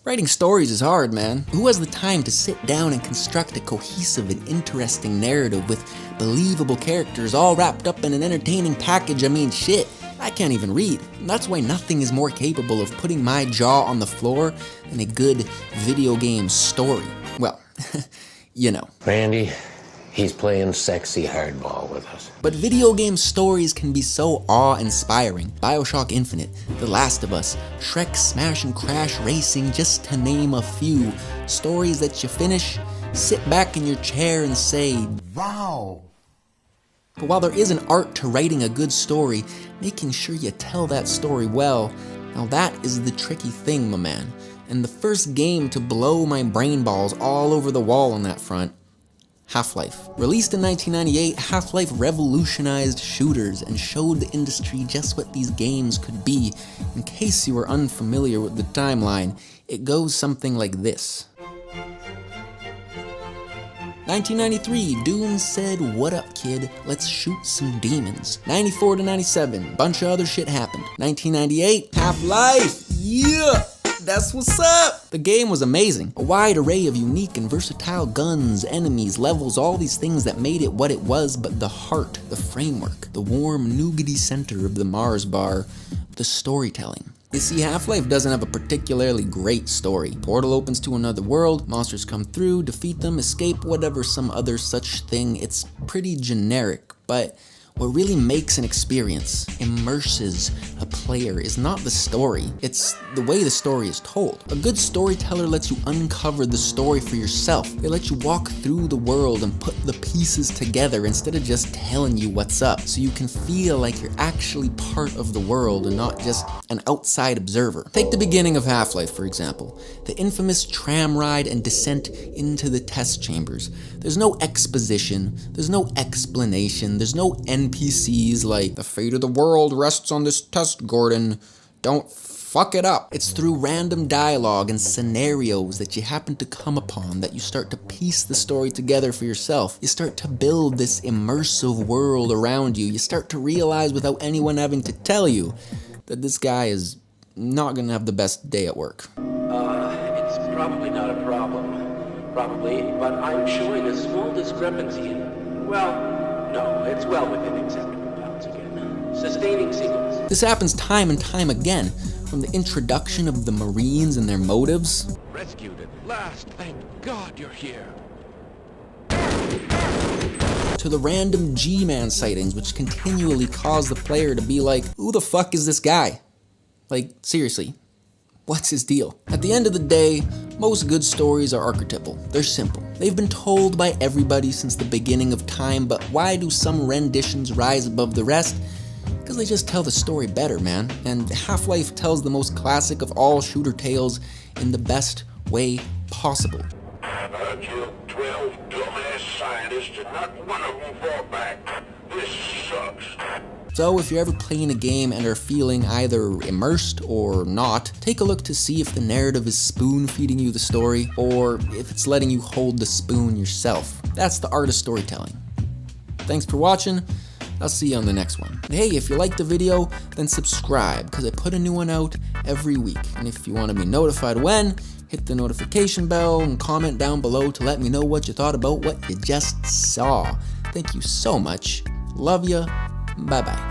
Writing stories is hard, man. Who has the time to sit down and construct a cohesive and interesting narrative with believable characters all wrapped up in an entertaining package? I mean, shit, I can't even read. That's why nothing is more capable of putting my jaw on the floor than a good video game story. Well, you know. Randy, he's playing sexy hardball with us. But video game stories can be so awe-inspiring. BioShock Infinite, The Last of Us, Shrek Smash and Crash Racing, just to name a few. Stories that you finish, sit back in your chair and say, wow. But while there is an art to writing a good story, making sure you tell that story well, now that is the tricky thing, my man. And the first game to blow my brain balls all over the wall on that front, Half-Life. Released in 1998, Half-Life revolutionized shooters and showed the industry just what these games could be. In case you were unfamiliar with the timeline, it goes something like this. 1993, Doom said, "What up, kid? Let's shoot some demons." 94 to 97, bunch of other shit happened. 1998, Half-Life, yeah! That's what's up! The game was amazing. A wide array of unique and versatile guns, enemies, levels, all these things that made it what it was, but the heart, the framework, the warm, nougaty center of the Mars bar, the storytelling. You see, Half-Life doesn't have a particularly great story. Portal opens to another world, monsters come through, defeat them, escape, whatever, some other such thing. It's pretty generic, but what really makes an experience, immerses a player, is not the story, it's the way the story is told. A good storyteller lets you uncover the story for yourself. They let you walk through the world and put the pieces together instead of just telling you what's up, so you can feel like you're actually part of the world and not just an outside observer. Take the beginning of Half-Life, for example. The infamous tram ride and descent into the test chambers. There's no exposition, there's no explanation, there's no NPCs like, "The fate of the world rests on this test, Gordon. Don't fuck it up." It's through random dialogue and scenarios that you happen to come upon that you start to piece the story together for yourself. You start to build this immersive world around you. You start to realize without anyone having to tell you that this guy is not gonna have the best day at work. It's probably not a problem. Probably, but I'm showing a small discrepancy. Well, no, it's well within acceptable bounds again. Sustaining sequence. This happens time and time again, from the introduction of the Marines and their motives. Rescued at last, thank God you're here. To the random G-Man sightings, which continually cause the player to be like, who the fuck is this guy? Like, seriously, what's his deal? At the end of the day, most good stories are archetypal. They're simple. They've been told by everybody since the beginning of time, but why do some renditions rise above the rest? Because they just tell the story better, man. And Half-Life tells the most classic of all shooter tales in the best way possible. I killed 12 dumbass scientists and not one of them fought back. This sucks. So if you're ever playing a game and are feeling either immersed or not, take a look to see if the narrative is spoon-feeding you the story, or if it's letting you hold the spoon yourself. That's the art of storytelling. Thanks for watching. I'll see you on the next one. And hey, if you liked the video, then subscribe, because I put a new one out every week. And if you want to be notified when, hit the notification bell and comment down below to let me know what you thought about what you just saw. Thank you so much. Love ya. Bye-bye.